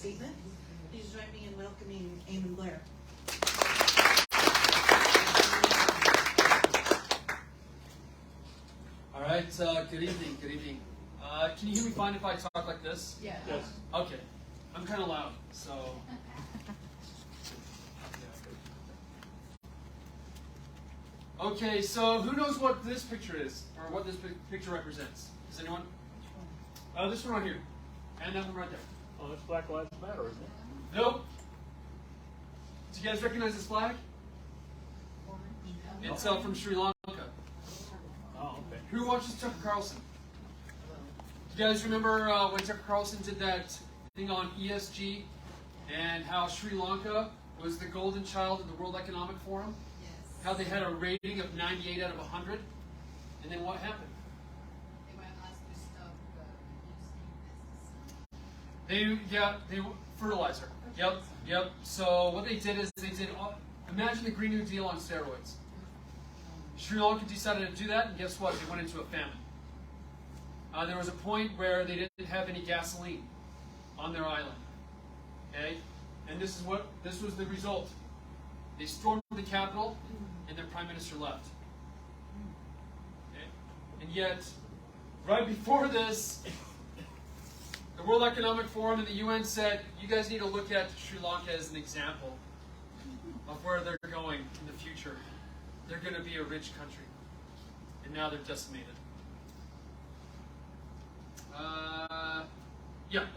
statement. Please join me in welcoming Ammon Blair. All right, good evening, good evening. Can you hear me fine if I talk like this? Yeah. Yes. Okay. I'm kind of loud, so. Okay, so who knows what this picture is, or what this picture represents? Does anyone? This one right here, and that one right there. Oh, that's Black Lives Matter, isn't it? Nope. Do you guys recognize this flag? It's from Sri Lanka. Oh, okay. Who watches Tucker Carlson? Do you guys remember when Tucker Carlson did that thing on ESG and how Sri Lanka was the golden child of the World Economic Forum? Yes. How they had a rating of 98 out of 100? And then what happened? They were asked to stop They fertilizer. Yep. So what they did is imagine the Green New Deal on steroids. Sri Lanka decided to do that, and guess what? They went into a famine. There was a point where they didn't have any gasoline on their island. Okay? And this was the result. They stormed the capital, and their prime minister left. Okay? And yet, right before this, the World Economic Forum and the UN said, you guys need to look at Sri Lanka as an example of where they're going in the future. They're going to be a rich country. And now they're decimated.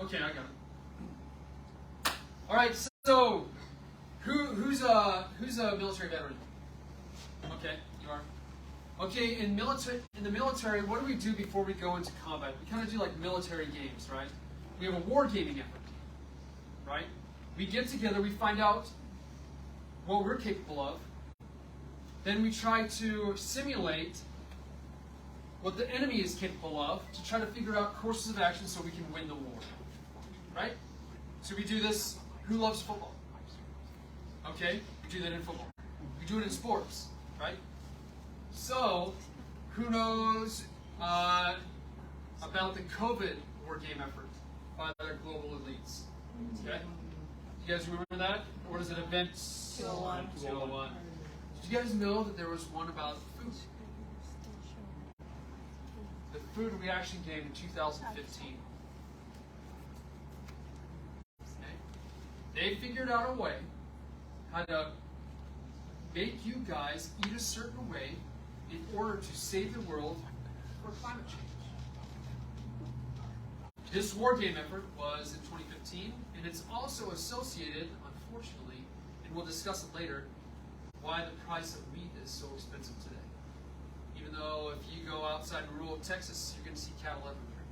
Okay, I got it. All right, so who's a military veteran? Okay, you are. Okay, in the military, what do we do before we go into combat? We kind of do like military games, right? We have a war gaming effort, right? We get together, we find out what we're capable of, then we try to simulate what the enemy is capable of to try to figure out courses of action so we can win the war, right? So we do this. Who loves football? Okay, we do that in football. We do it in sports, right? So, who knows about the COVID war game effort by the global elites? Okay, you guys remember that? What is it? Event 201. Did you guys know that there was one about food? The food reaction game in 2015. Okay. They figured out a way how to make you guys eat a certain way in order to save the world for climate change. This war game effort was in 2015, and it's also associated, unfortunately, and we'll discuss it later, why the price of meat is so expensive today. Even though if you go outside rural Texas, you're going to see cattle everywhere.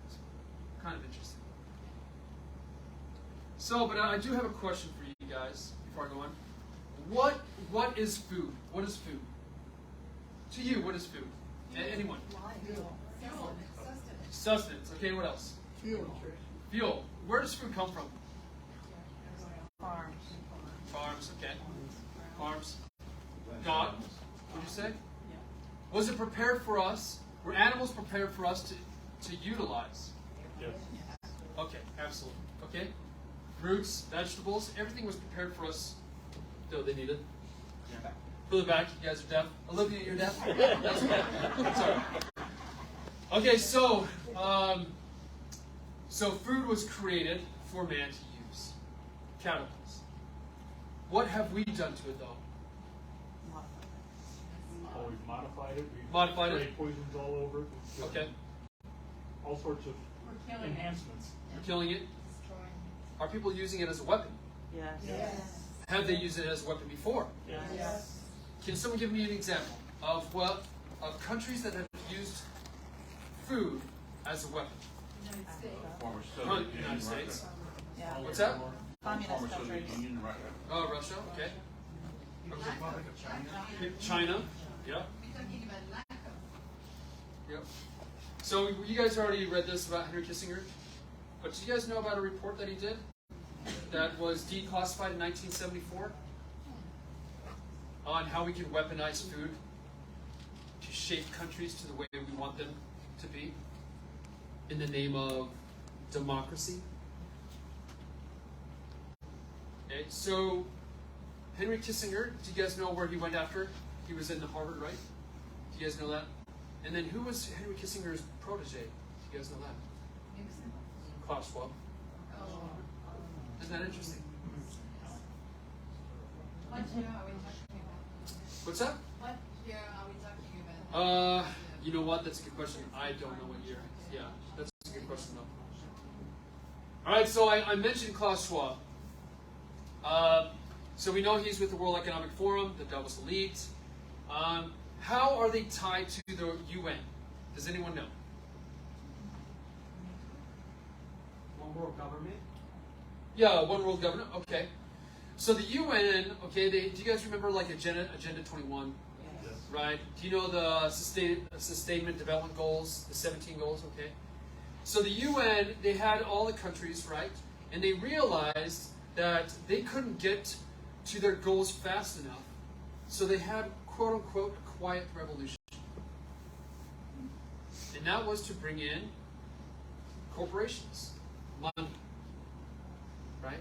It's kind of interesting. So, but I do have a question for you guys before I go on. What is food? What is food? To you, what is food? Anyone? Sustenance. Okay, what else? Fuel. Where does food come from? Farms. Farms, okay. Farms. God, what did you say? Was it prepared for us? Were animals prepared for us to utilize? Yes. Okay, absolutely. Okay? Fruits, vegetables, everything was prepared for us. Though they needed. Fill it back, you guys are deaf. Olivia, you're deaf? Sorry. Okay, so food was created for man to use. Caterpillars. What have we done to it though? Oh, we've modified it. We've Modified it? sprayed poisons all over it. We've Okay. all sorts of We're killing enhancements. We're killing it. destroying. Are people using it as a weapon? Yes. Have they used it as a weapon before? Yes. Can someone give me an example of countries that have used food as a weapon? United States. Former Huh, Soviet Union, United Russia. States. Yeah. What's that? Communist Former Soviet countries. Union, Russia. Oh, Russia. Okay. Republic of China. China. Yeah. We're talking about lack of. Yep. So you guys already read this about Henry Kissinger, but did you guys know about a report that he did that was declassified in 1974 on how we can weaponize food to shape countries to the way we want them to be in the name of democracy? Okay, so Henry Kissinger, do you guys know where he went after? He was in Harvard, right? Do you guys know that? And then who was Henry Kissinger's protege? Do you guys know that? Nixon. Klaus Schwab. Oh. Isn't that interesting? What year are we talking about? What's that? What year are we talking about? You know what? That's a good question. I don't know what year. Yeah, that's a good question though. All right, so I mentioned Klaus Schwab. So we know he's with the World Economic Forum, the Davos elite. How are they tied to the UN? Does anyone know? One world government. Yeah, one world government. Okay. So the UN, okay, do you guys remember like Agenda 21? Yes. Right? Do you know the Sustainment Development Goals, the 17 goals? Okay. So the UN, they had all the countries, right? And they realized that they couldn't get to their goals fast enough. So they had, quote unquote, a quiet revolution. And that was to bring in corporations, money, right?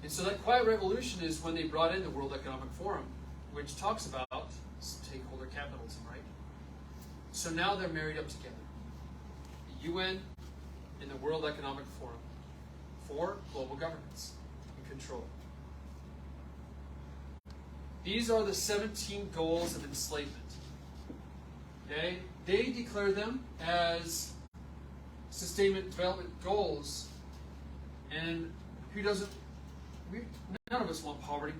And so that quiet revolution is when they brought in the World Economic Forum, which talks about stakeholder capitalism, right? So now they're married up together. The UN and the World Economic Forum for global governance and control. These are the 17 goals of enslavement. Okay? They declare them as sustainment development goals, and who doesn't? None of us want poverty.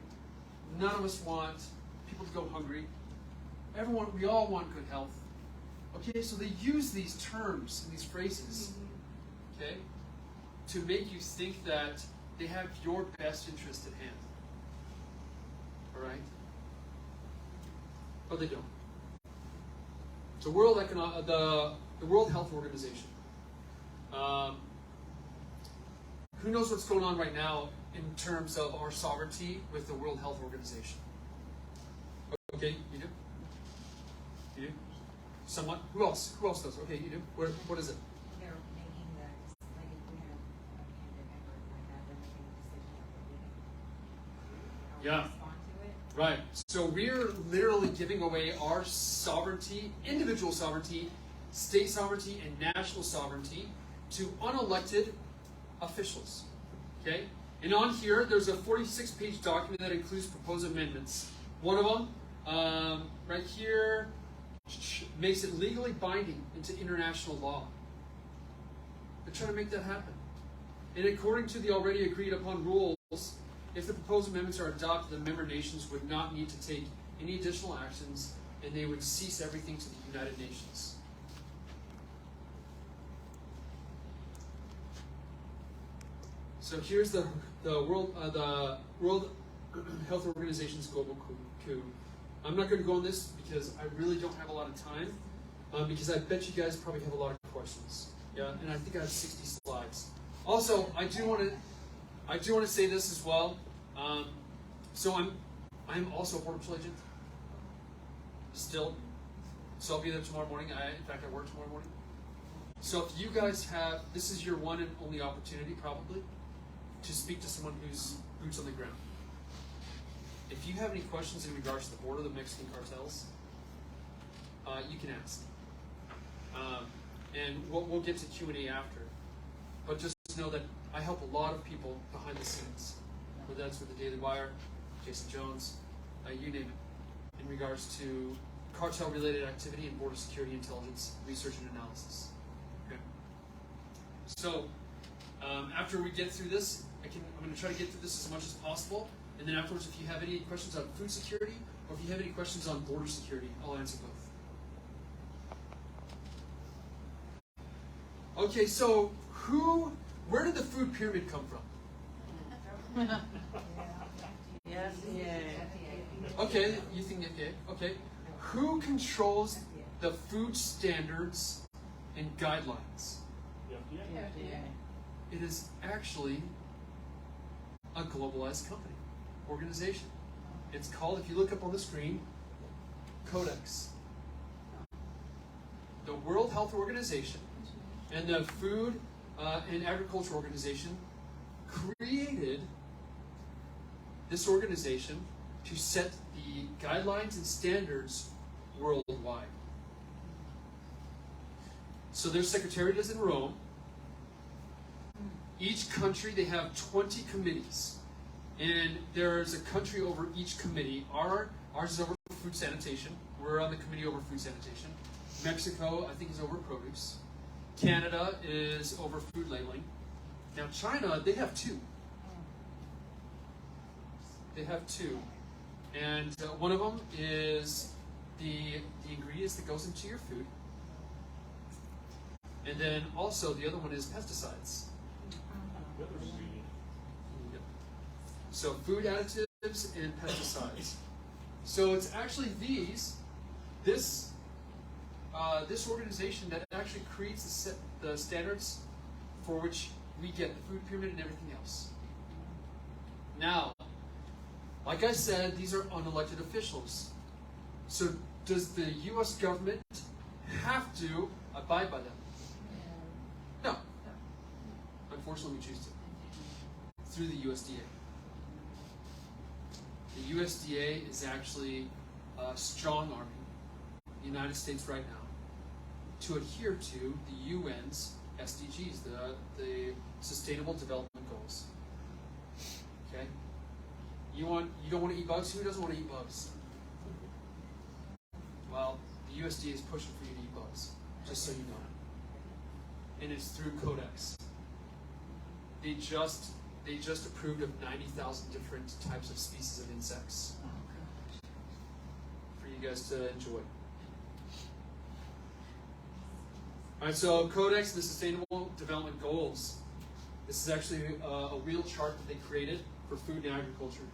None of us want people to go hungry. We all want good health. Okay, so they use these terms and these phrases, okay, to make you think that they have your best interest at hand. All right? But they don't. The World Health Organization. Who knows what's going on right now in terms of our sovereignty with the World Health Organization? Okay, you do? You do? Somewhat? Who else? Who else does? Okay, you do? What is it? They're making the, like if we have a pandemic or like that, they're making a decision of Yeah. respond to it. Right. So we're literally giving away our sovereignty, individual sovereignty, state sovereignty, and national sovereignty to unelected officials. Okay? And on here, there's a 46-page document that includes proposed amendments. One of them, right here, makes it legally binding into international law. They're trying to make that happen. And according to the already agreed upon rules, if the proposed amendments are adopted, the member nations would not need to take any additional actions, and they would cease everything to the United Nations. So here's the World Health Organization's global coup. I'm not going to go on this because I really don't have a lot of time, because I bet you guys probably have a lot of questions. Yeah, and I think I have 60 slides. Also, I do want to say this as well. So I'm also a Border Patrol agent. Still, so I'll be there tomorrow morning. In fact, I work tomorrow morning. So if you guys have, this is your one and only opportunity, probably, to speak to someone who's boots on the ground. If you have any questions in regards to the border, the Mexican cartels, you can ask. And we'll get to Q&A after. But just know that I help a lot of people behind the scenes, whether that's with the Daily Wire, Jason Jones, you name it, in regards to cartel-related activity and border security intelligence, research and analysis. Okay. So after we get through this, I'm going to try to get through this as much as possible. And then afterwards, if you have any questions on food security, or if you have any questions on border security, I'll answer both. Okay, so where did the food pyramid come from? Yes, yeah. Okay, you think okay. Okay. Who controls the food standards and guidelines? Yeah. It is actually a globalized company, organization. It's called, if you look up on the screen, Codex. The World Health Organization and the Food and Agriculture Organization created this organization to set the guidelines and standards worldwide. So their secretariat is in Rome. Each country, they have 20 committees. And there's a country over each committee. Ours is over food sanitation. We're on the committee over food sanitation. Mexico, I think, is over produce. Canada is over food labeling. Now China, they have two. They have two. And one of them is the ingredients that goes into your food. And then also the other one is pesticides. Yep. So food additives and pesticides. So it's actually this organization that actually creates the standards for which we get the food pyramid and everything else. Now, like I said, these are unelected officials. So does the U.S. government have to abide by them? No. Unfortunately, we choose to. Through the USDA. The USDA is actually strong arming the United States right now to adhere to the UN's SDGs, the Sustainable Development Goals. Okay? You don't want to eat bugs? Who doesn't want to eat bugs? Well, the USDA is pushing for you to eat bugs, just so you know. And it's through Codex. They just approved of 90,000 different types of species of insects for you guys to enjoy. All right, so Codex, the Sustainable Development Goals. This is actually a real chart that they created for food and agriculture.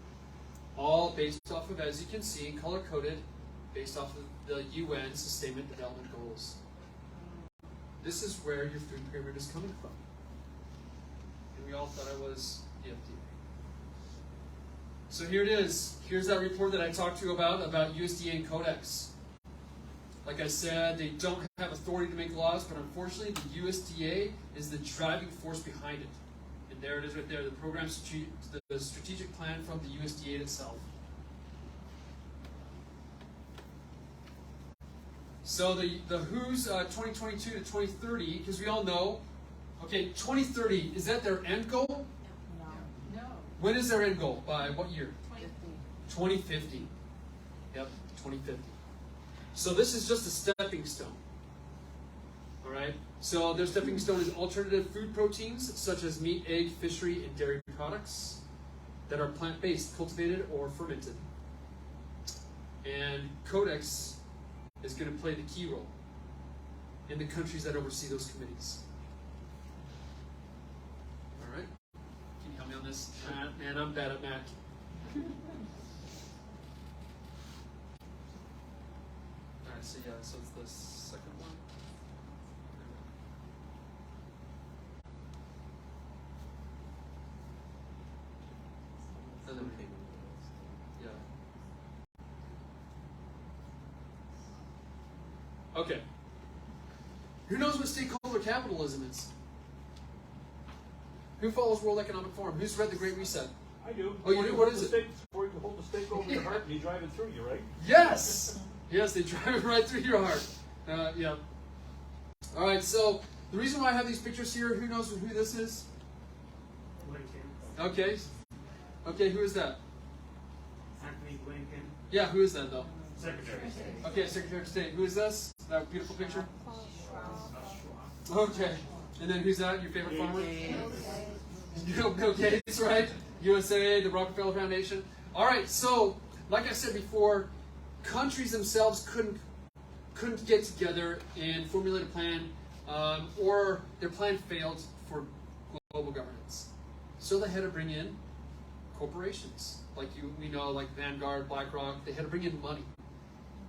All based off of, as you can see, color-coded, based off of the UN Sustainable Development Goals. This is where your food pyramid is coming from. And we all thought I was the FDA. So here it is. Here's that report that I talked to you about USDA and Codex. Like I said, they don't have authority to make laws, but unfortunately the USDA is the driving force behind it. And there it is right there, the strategic plan from the USDA itself. So the WHO's 2022 to 2030, because we all know, okay, 2030, is that their end goal? No. When is their end goal? By what year? 2050. 2050. Yep, 2050. So this is just a stepping stone. All right? So their stepping stone is alternative food proteins, such as meat, egg, fishery, and dairy products that are plant-based, cultivated, or fermented. And Codex is going to play the key role in the countries that oversee those committees. All right? Can you help me on this? Man, I'm bad at math. All right, so yeah, so it's the second one. And then we yeah. Okay. Who knows what stakeholder capitalism is? Who follows World Economic Forum? Who's read The Great Reset? I do. Oh, you do? What is it? Before you hold the stake over your heart and you drive it through you, right? Yes! Yes, they drive it right through your heart. Yeah. All right, so the reason why I have these pictures here, who knows who this is? Okay. Okay, who is that? Anthony Blinken. Yeah, who is that, though? Secretary of State. Okay, Secretary of State. Who is this? That beautiful picture? Okay. And then who's that? Your favorite farmer? Bill Gates, right? USA, the Rockefeller Foundation. All right, so like I said before, countries themselves couldn't get together and formulate a plan, or their plan failed for global governance. So they had to bring in corporations, like we know, like Vanguard, BlackRock. They had to bring in money.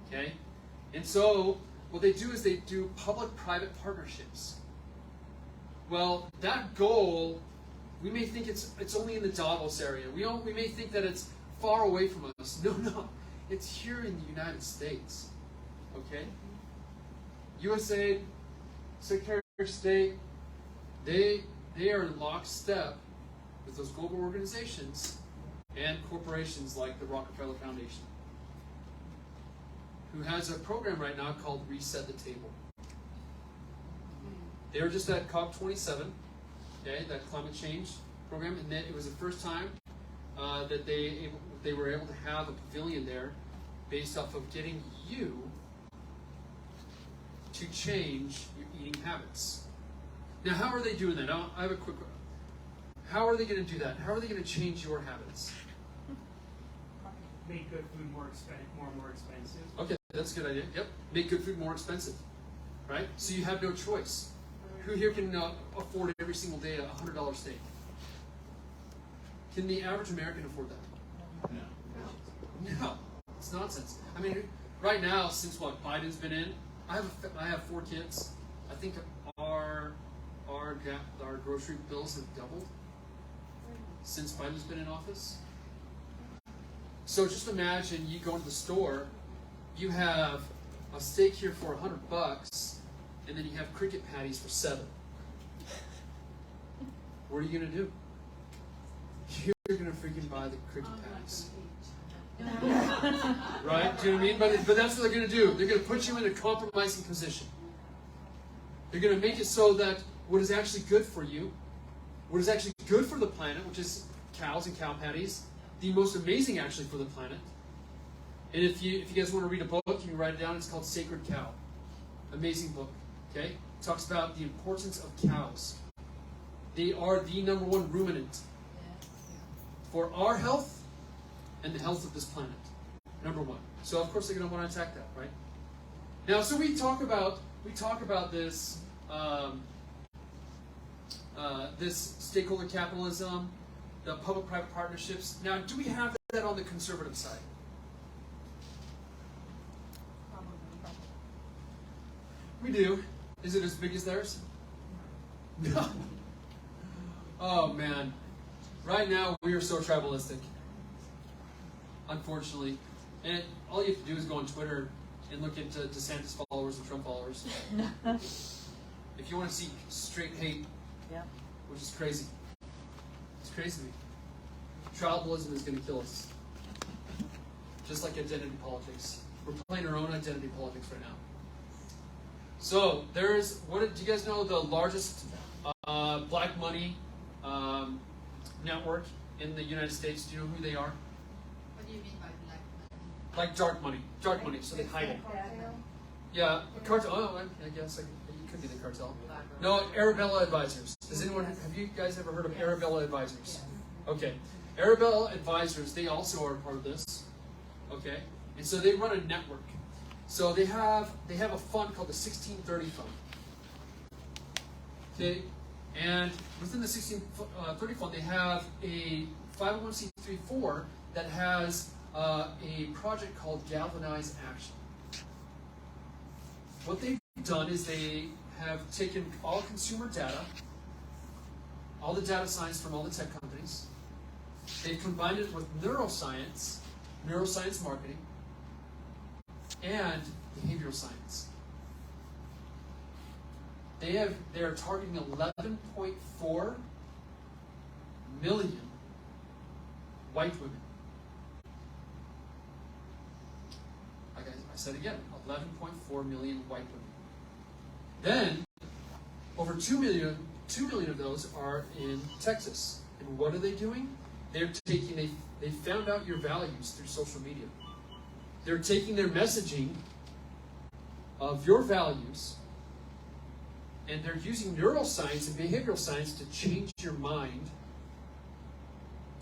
Okay, and so what they do is they do public-private partnerships. Well, that goal, we may think it's only in the Davos area. We may think that it's far away from us. No, it's here in the United States. Okay? USA, Secretary of State, they are in lockstep with those global organizations and corporations like the Rockefeller Foundation, who has a program right now called Reset the Table. They were just at COP27, okay, that climate change program, and then it was the first time that they were able to have a pavilion there based off of getting you to change your eating habits. Now, how are they doing that? I have a quick. How are they going to do that? How are they going to change your habits? Make good food more expensive. Okay, that's a good idea. Yep, make good food more expensive, right? So you have no choice. Who here can afford every single day a $100 steak? Can the average American afford that? No, it's nonsense. I mean, right now, since what Biden's been in, I have 4 kids. I think our grocery bills have doubled since Biden's been in office. So just imagine you go to the store, you have a steak here for $100, and then you have cricket patties for $7. What are you gonna do? You're gonna freaking buy the cricket patties. Right? Do you know what I mean? But that's what they're going to do. They're going to put you in a compromising position. They're going to make it so that what is actually good for you, what is actually good for the planet, which is cows and cow patties, the most amazing actually for the planet. And if you guys want to read a book, you can write it down. It's called Sacred Cow. Amazing book. Okay? It talks about the importance of cows. They are the number 1 ruminant for our health and the health of this planet. Number 1. So of course they're going to want to attack that, right? Now, so we talk about this this stakeholder capitalism, the public-private partnerships. Now, do we have that on the conservative side? We do. Is it as big as theirs? No. Oh man. Right now we are so tribalistic. Unfortunately. And all you have to do is go on Twitter and look into DeSantis followers and Trump followers. If you want to see straight hate, which is crazy. It's crazy to me. Tribalism is going to kill us. Just like identity politics. We're playing our own identity politics right now. So, do you guys know the largest black money network in the United States? Do you know who they are? What do you mean by black money? Like dark money. Dark money, so they hide it. Yeah, cartel. Oh, I guess it could be the cartel. No, Arabella Advisors. Have you guys ever heard of Arabella Advisors? Okay. Arabella Advisors, they also are part of this. Okay? And so they run a network. So they have a fund called the 1630 Fund. Okay? And within the 1630 Fund, they have a 501c34 that has a project called Galvanized Action. What they've done is they have taken all consumer data, all the data science from all the tech companies, they've combined it with neuroscience marketing, and behavioral science. They are targeting 11.4 million white women. Like I said again, 11.4 million white women. Then, over 2 million of those are in Texas. And what are they doing? They found out your values through social media. They're taking their messaging of your values and they're using neuroscience and behavioral science to change your mind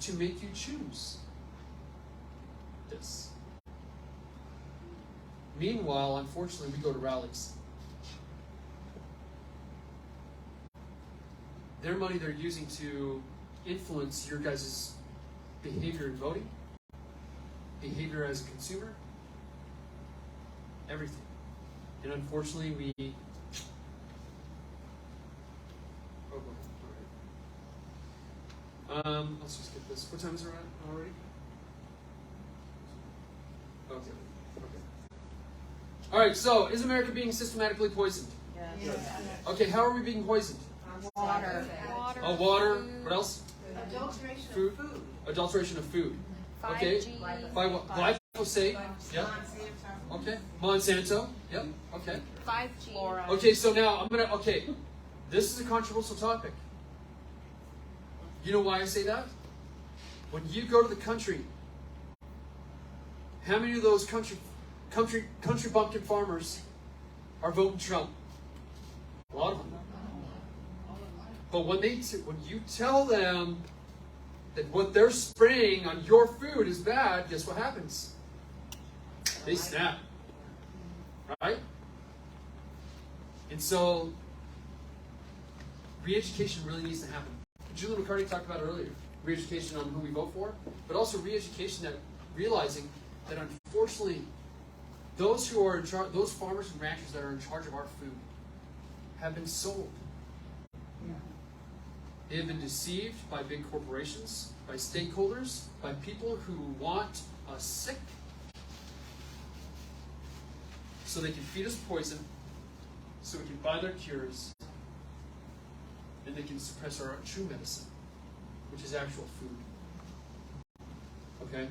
to make you choose this. Meanwhile, unfortunately, we go to rallies. Their money they're using to influence your guys' behavior in voting, behavior as a consumer, everything. And unfortunately, let's just get this. What time is it already? Okay. All right, so is America being systematically poisoned? Yes. Okay, how are we being poisoned? Water. Oh, water. What else? Adulteration of Food. food. Adulteration of food. Okay. 5G. Glyphosate. Yep. Okay. Monsanto. Yep. Okay. 5G. Okay, so now okay. This is a controversial topic. You know why I say that? When you go to the country, how many of those country bumpkin farmers are voting Trump? A lot of them. But when you tell them that what they're spraying on your food is bad, guess what happens? They snap. Right? And so, re-education really needs to happen. Julie McCarty talked about it earlier. Re-education on who we vote for, but also re-education that realizing that unfortunately, those who are in charge, those farmers and ranchers that are in charge of our food, have been sold. They have been deceived by big corporations, by stakeholders, by people who want us sick, so they can feed us poison, so we can buy their cures, and they can suppress our true medicine, which is actual food. Okay?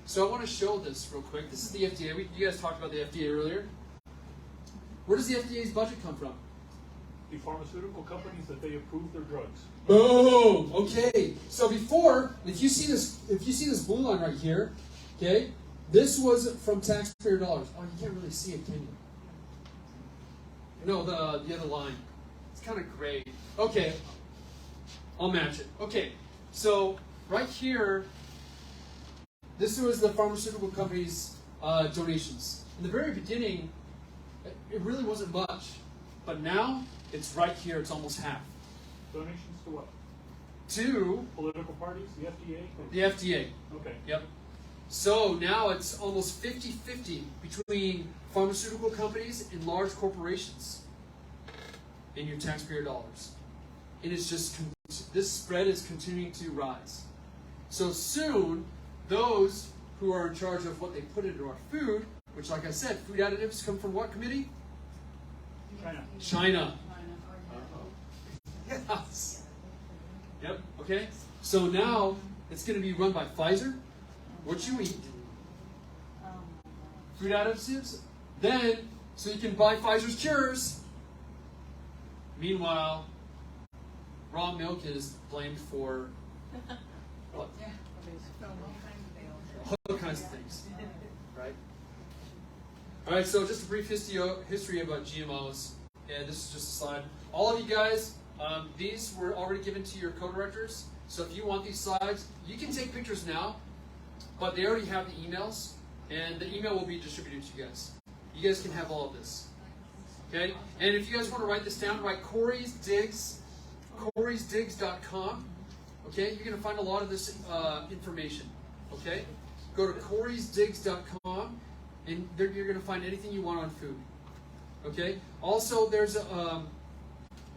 So I want to show this real quick. This is the FDA. You guys talked about the FDA earlier. Where does the FDA's budget come from? The pharmaceutical companies that they approve their drugs. Boom. Okay. So before, if you see this blue line right here, okay, this was from taxpayer dollars. Oh, you can't really see it, can you? No, the other line. It's kind of gray. Okay. I'll match it. Okay. So right here, this was the pharmaceutical company's donations. In the very beginning, it really wasn't much, but now it's right here. It's almost half. Donations to what? To Political parties? The FDA? the FDA. Okay. Yep. So now it's almost 50-50 between pharmaceutical companies and large corporations in your taxpayer dollars. And it's just, this spread is continuing to rise. So soon, those who are in charge of what they put into our food, which like I said, food additives come from what committee? China. China. Yes. Yep, okay. So now it's going to be run by Pfizer, what you eat, food additives, then so you can buy Pfizer's cures. Meanwhile, raw milk is blamed for what? All kinds of things, right? All right, so just a brief history about GMOs, and this is just a slide. All of you guys, these were already given to your co-directors, so if you want these slides, you can take pictures now, but they already have the emails, and the email will be distributed to you guys. You guys can have all of this, okay? And if you guys want to write this down, write corysdigs.com, okay? You're going to find a lot of this information, okay? Go to corysdigs.com, and there you're going to find anything you want on food. Okay? Also, there's and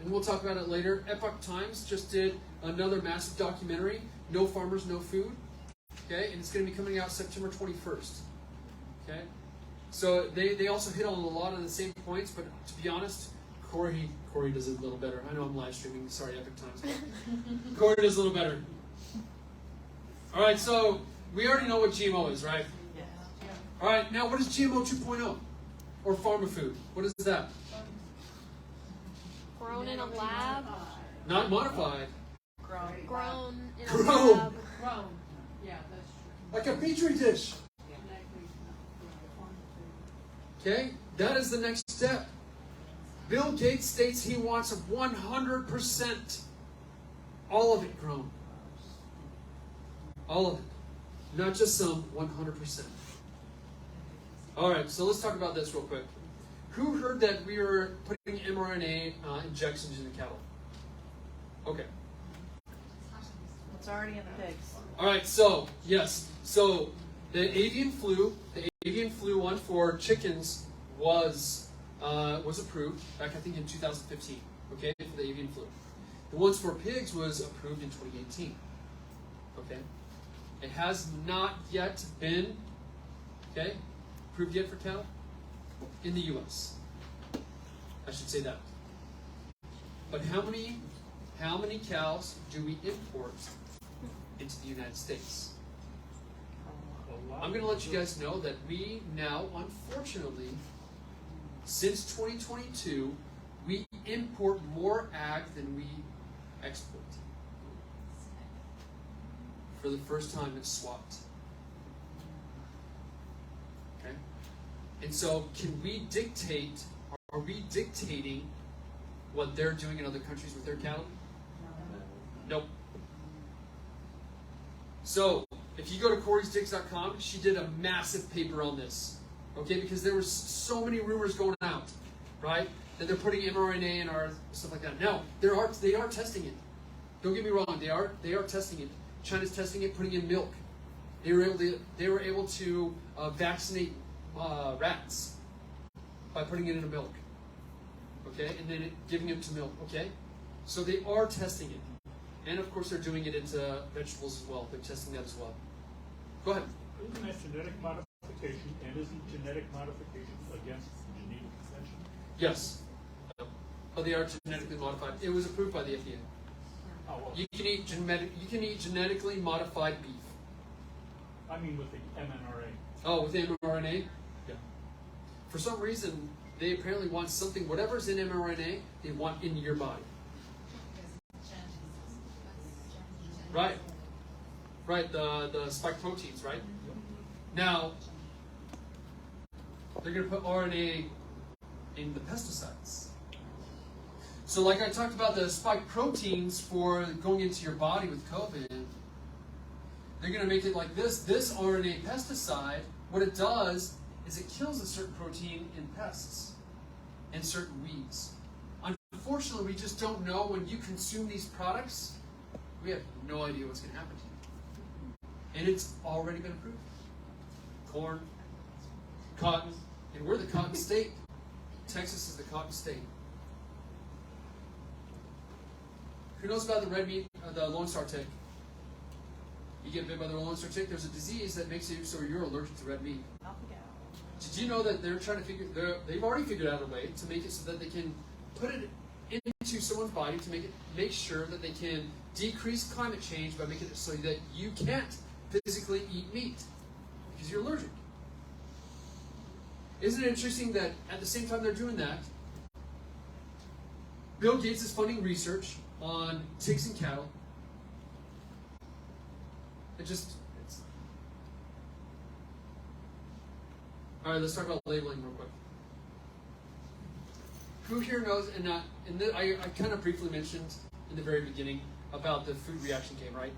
we'll talk about it later, Epoch Times just did another massive documentary, No Farmers, No Food. Okay? And it's going to be coming out September 21st. Okay? So they also hit on a lot of the same points, but to be honest, Corey does it a little better. I know I'm live streaming. Sorry, Epoch Times. Corey does a little better. All right, so we already know what GMO is, right? All right, now what is GMO 2.0? Or pharma food? What is that? Grown in a lab. Not modified. Grown in a Grown. lab. Grown. Yeah, that's true. Like a petri dish. Okay, that is the next step. Bill Gates states he wants 100%, all of it grown. All of it. Not just some, 100%. All right, so let's talk about this real quick. Who heard that we were putting mRNA injections into cattle? Okay. It's already in the pigs. All right, so, yes. So, the avian flu one for chickens was approved back, I think, in 2015, okay, for the avian flu. The ones for pigs was approved in 2018, okay? It has not yet been, okay, approved yet for cattle in the U.S. I should say that. But how many how many cows do we import into the United States? I'm going to let you guys know that we now, unfortunately, since 2022, we import more ag than we export. For the first time, it's swapped. Okay? And so, can we dictate, are we dictating what they're doing in other countries with their cattle? Nope. So, if you go to Corey'sDicks.com, she did a massive paper on this. Okay, because there were so many rumors going out, right? That they're putting mRNA in our stuff like that. No, they are testing it. Don't get me wrong, they are testing it. China's testing it, putting in milk. They were able to vaccinate rats by putting it in milk. Okay, and then giving it to milk. Okay, so they are testing it, and of course they're doing it into vegetables as well. They're testing that as well. Go ahead. Isn't that genetic modification, and isn't genetic modification against genetic extension? Yes, but they are genetically modified. It was approved by the FDA. Oh, well, You can eat genetically modified beef. I mean with the mRNA. Oh, with mRNA? Yeah. For some reason, they apparently want something, whatever's in mRNA, they want in your body. Right. Right, the spike proteins, right? Now, they're going to put RNA in the pesticides. So like I talked about the spike proteins for going into your body with COVID, they're going to make it like this. This RNA pesticide, what it does is it kills a certain protein in pests and certain weeds. Unfortunately, we just don't know when you consume these products, we have no idea what's going to happen to you. And it's already been approved. Corn, cotton, and we're the cotton state. Texas is the cotton state. Who knows about the red meat, the Lone Star tick? You get bit by the Lone Star tick, there's a disease that makes you so you're allergic to red meat. Did you know that they're trying to they've already figured out a way to make it so that they can put it into someone's body to make sure that they can decrease climate change by making it so that you can't physically eat meat because you're allergic. Isn't it interesting that at the same time they're doing that, Bill Gates is funding research on ticks and cattle. All right, let's talk about labeling real quick. Who here knows, I kind of briefly mentioned in the very beginning about the food reaction game, right?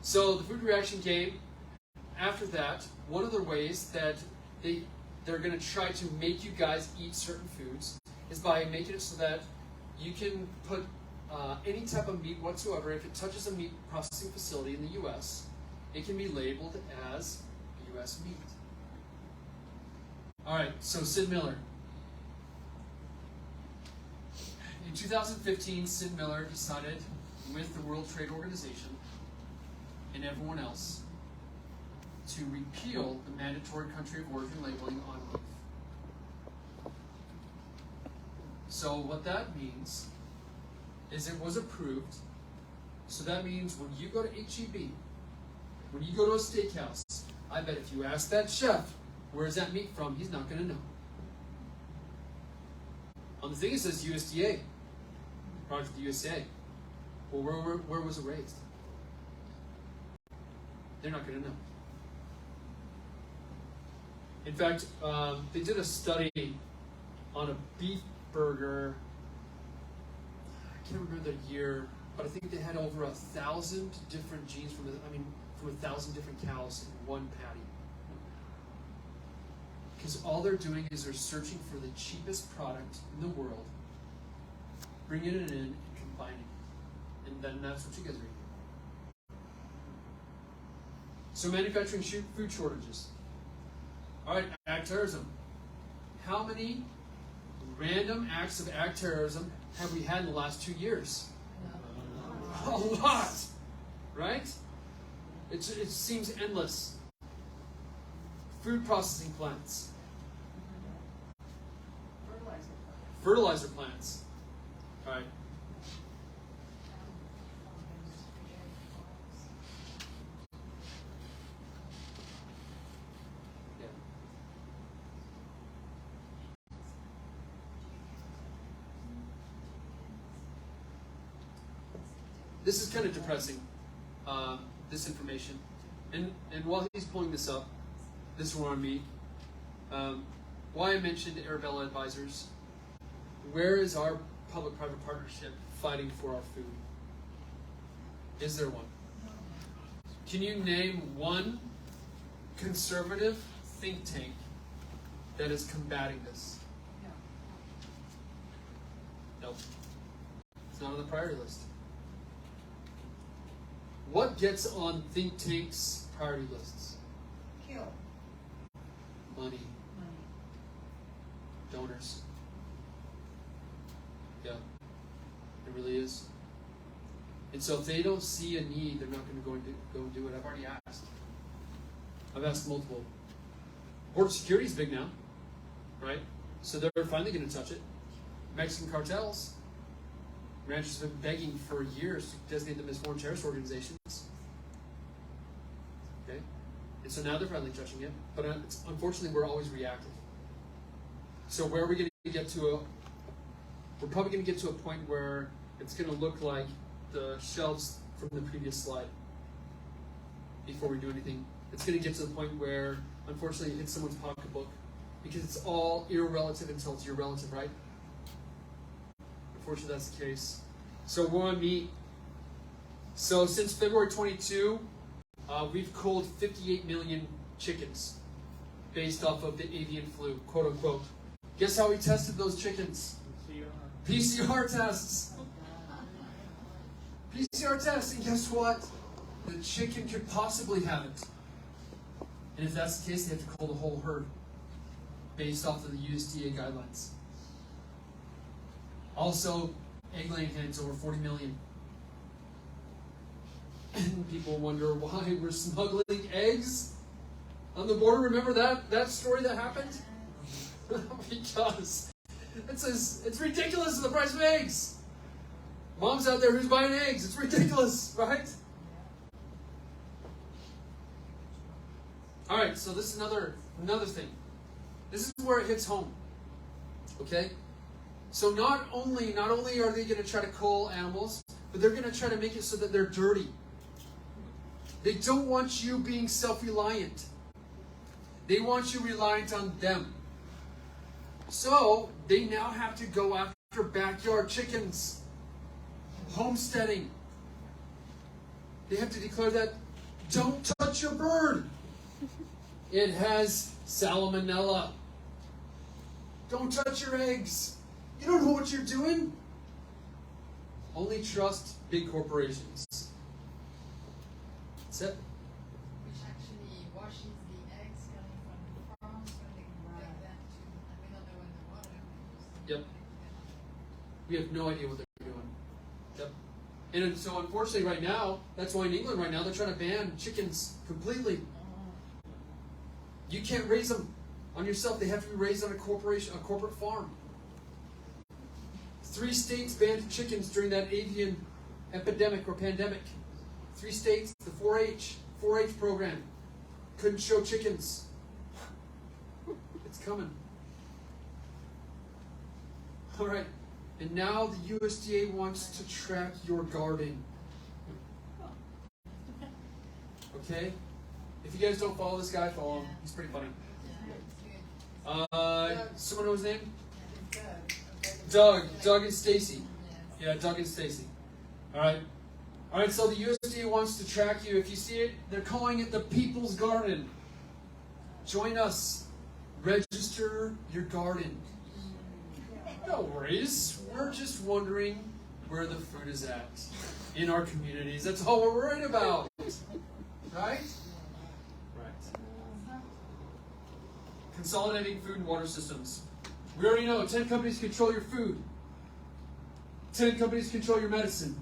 So the food reaction game, after that, one of the ways that they're going to try to make you guys eat certain foods is by making it so that you can put any type of meat whatsoever. If it touches a meat processing facility in the U.S., it can be labeled as U.S. meat. All right, so Sid Miller. In 2015, Sid Miller decided with the World Trade Organization and everyone else to repeal the mandatory country of origin labeling on beef. So what that means is it was approved. So that means when you go to HEB, when you go to a steakhouse, I bet if you ask that chef, where's that meat from, he's not going to know. On the thing it says USDA, product of the USA. Well, where was it raised? They're not going to know. In fact, they did a study on a beef burger. I can't remember the year, but I think they had over 1,000 different genes from 1,000 different cows in one patty. Because all they're doing is they're searching for the cheapest product in the world, bringing it in and combining it. And then that's what you guys are eating. So manufacturing food shortages. All right, ag terrorism. How many random acts of ag terrorism have we had in the last 2 years? A lot, right? It seems endless. Food processing plants. Fertilizer plants. All right. this is kind of depressing, this information. And while he's pulling this up, this one on me, why I mentioned Arabella Advisors. Where is our public-private partnership fighting for our food? Is there one? Can you name one conservative think tank that is combating this? Nope. It's not on the priority list. What gets on think tanks' priority lists? Kill. Money. Donors. Yeah. It really is. And so if they don't see a need, they're not going to go and do it. I've already asked. I've asked multiple. Border security is big now, right? So they're finally going to touch it. Mexican cartels. Ranchers have been begging for years to designate them as foreign terrorist organizations. Okay? And so now they're finally touching it. But unfortunately, we're always reactive. So where are we going to get to we're probably going to get to a point where it's going to look like the shelves from the previous slide before we do anything. It's going to get to the point where, unfortunately, it hits someone's pocketbook because it's all irrelative until it's your relative, right? Unfortunately, that's the case. So we're on meat. So since February 22, we've culled 58 million chickens based off of the avian flu, quote unquote. Guess how we tested those chickens? PCR tests. PCR tests, and guess what? The chicken could possibly have it. And if that's the case, they have to cull the whole herd based off of the USDA guidelines. Also, egg-laying hens, over 40 million. And people wonder why we're smuggling eggs on the border. Remember that story that happened? Because it's ridiculous, the price of eggs. Moms out there who's buying eggs, it's ridiculous, right? All right, so this is another thing. This is where it hits home. Okay? So not only are they going to try to cull animals, but they're going to try to make it so that they're dirty. They don't want you being self-reliant. They want you reliant on them. So they now have to go after backyard chickens. Homesteading. They have to declare that, don't touch your bird. It has salmonella. Don't touch your eggs. You don't know what you're doing. Only trust big corporations. That's it. Which actually washes the eggs coming from the farms when they bring them to, and we don't know when the water is. Yep. We have no idea what they're doing. Yep. And so unfortunately right now, that's why in England right now they're trying to ban chickens completely. You can't raise them on yourself. They have to be raised on a corporate farm. 3 states banned chickens during that avian epidemic or pandemic. 3 states, the 4-H program, couldn't show chickens. It's coming. All right. And now the USDA wants to track your garden. Okay? If you guys don't follow this guy, follow him. He's pretty funny. Someone know his name? Doug and Stacy. Yeah, Doug and Stacy. All right, so the USDA wants to track you. If you see it, they're calling it the People's Garden. Join us. Register your garden. No worries. We're just wondering where the food is at in our communities. That's all we're worried about. Right? Right. Consolidating food and water systems. We already know 10 companies control your food. 10 companies control your medicine.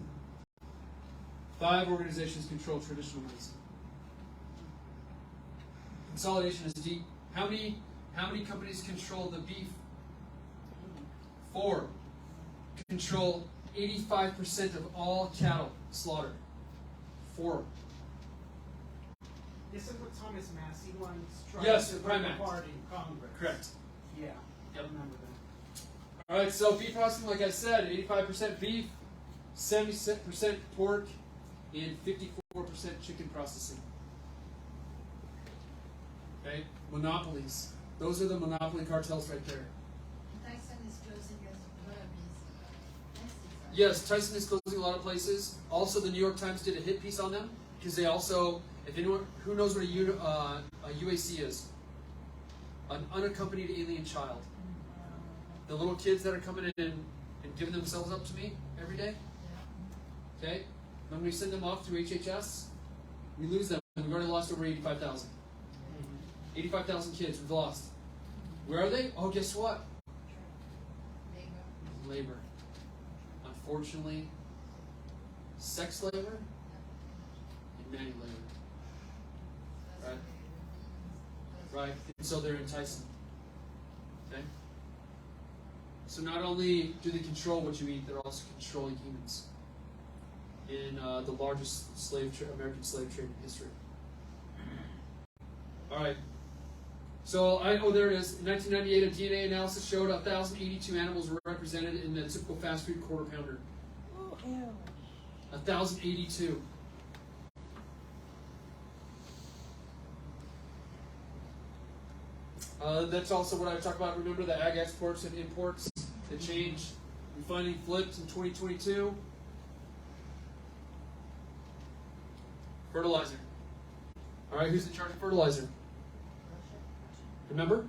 5 organizations control traditional medicine. Consolidation is deep. How many companies control the beef? 4 control 85% of all cattle slaughtered. 4. This is what Thomas Massey once tried Yes, to the Prime Act. apart in Congress. Correct. Yeah, I Yep. remember that. All right, so beef processing, like I said, 85% beef, 70% pork, and 54% chicken processing. Okay, monopolies. Those are the monopoly cartels right there. Tyson is closing as well as pesticides. Yes, Tyson is closing a lot of places. Also, the New York Times did a hit piece on them because they also, if anyone who knows what a UAC is, an unaccompanied alien child. The little kids that are coming in and giving themselves up to me every day. Okay, when we send them off through HHS, we lose them. We've already lost over 85,000. 85,000 kids we've lost. Where are they? Oh, guess what? Labor. Unfortunately, sex labor and manual labor. Right? Right. And so they're enticing. Okay? So not only do they control what you eat, they're also controlling humans in the largest American slave trade in history. All right. So, there it is. In 1998, a DNA analysis showed 1,082 animals were represented in the typical fast food quarter pounder. Oh, ew. 1,082. That's also what I talked about. Remember the ag exports and imports that changed. We finally flipped in 2022. Fertilizer. All right, who's in charge of fertilizer? Remember?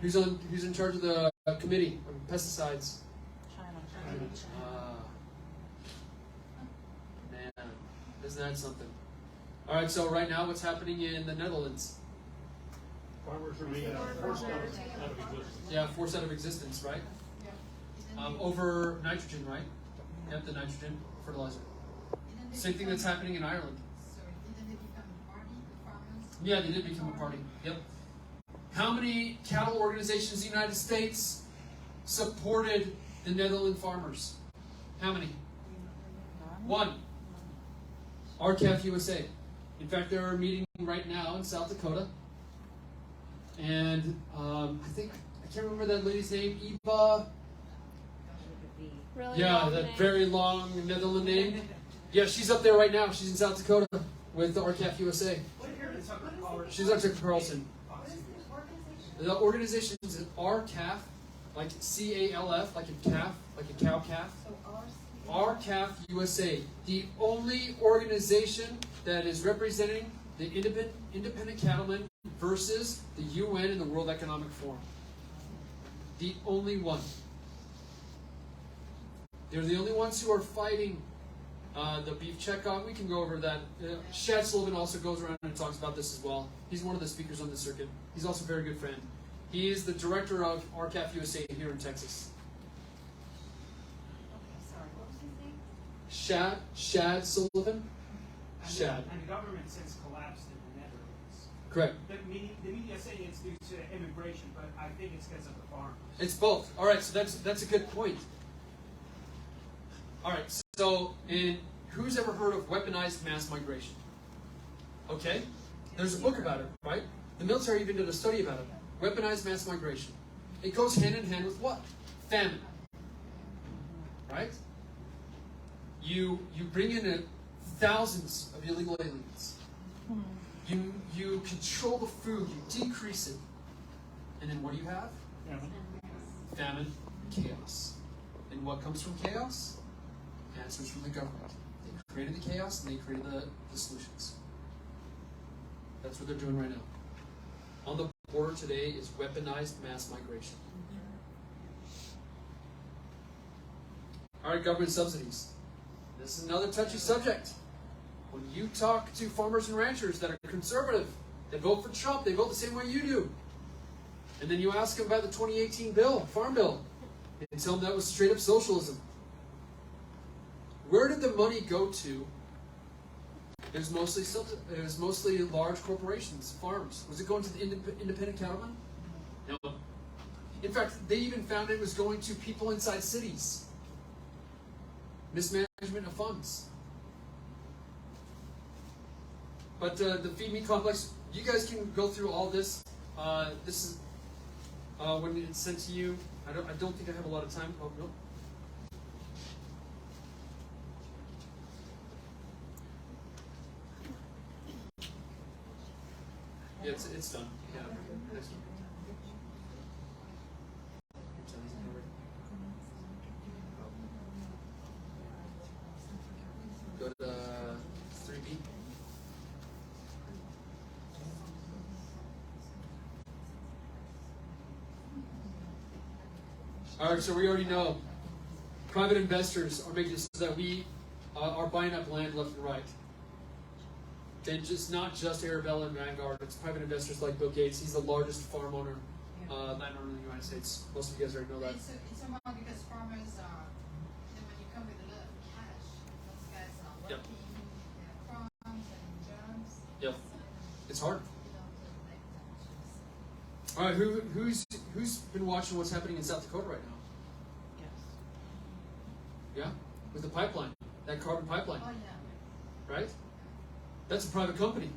Who's in charge of the committee on pesticides? China. Man, isn't that something? All right, so right now, what's happening in the Netherlands? Farmers are being forced out of existence. Yeah, forced out of existence, right? Over nitrogen, right? Yep, the nitrogen fertilizer. Same thing that's happening in Ireland. Sorry, didn't they become a party, the farmers? Yeah, they did become a party. Yep. How many cattle organizations in the United States supported the Netherlands farmers? How many? One. RCAF USA. In fact, they're meeting right now in South Dakota. And I can't remember that lady's name, EPA. Really Yeah, long that name. very long Netherlands name. Yeah, she's up there right now. She's in South Dakota with the RCAF USA. What here in Tucker Carlson? She's at Tucker Carlson. What is this organization? The organization is RCAF, like CALF, like a calf, like a cow calf. So RCAF USA, the only organization that is representing the independent cattlemen versus the UN and the World Economic Forum. The only one. They're the only ones who are fighting the beef checkoff. We can go over that. Shad Sullivan also goes around and talks about this as well. He's one of the speakers on the circuit. He's also a very good friend. He is the director of RCAF USA here in Texas. Okay, sorry. What was his name? Shad Sullivan. Shad. And the government since collapsed in the Netherlands. Correct. The media say it's due to immigration, but I think it's because of the farmers. It's both. All right, so that's a good point. All right, so who's ever heard of weaponized mass migration? Okay, there's a book about it, right? The military even did a study about it. Weaponized mass migration. It goes hand in hand with what? Famine. Right? You bring in thousands of illegal aliens. You control the food, you decrease it, and then what do you have? Famine, chaos. And what comes from chaos? Answers from the government. They created the chaos and they created the solutions. That's what they're doing right now. On the border today is weaponized mass migration. All right, government subsidies. This is another touchy subject. When you talk to farmers and ranchers that are conservative, that vote for Trump, they vote the same way you do. And then you ask them about the 2018 farm bill, and tell them that was straight up socialism. Where did the money go to? It was mostly large corporations, farms. Was it going to the independent cattlemen? No. In fact, they even found it was going to people inside cities. Mismanagement of funds. But the feed me complex, you guys can go through all this. This is when it's sent to you. I don't think I have a lot of time. Oh no. Yeah, it's done. Yeah, next one. Go to 3B. All right, so we already know private investors are making it so that we are buying up land left and right. Then not just Arabella and Vanguard, it's private investors like Bill Gates. He's the largest farm owner, landowner in the United States. Most of you guys already know that. It's somehow because farmers are, when you come with a lot of cash, those guys are Yep. working their farms and jobs. Yep. It's hard. You know, to like that. All right, who's been watching what's happening in South Dakota right now? Yeah, with the pipeline, that carbon pipeline, Oh, yeah. right? That's a private company.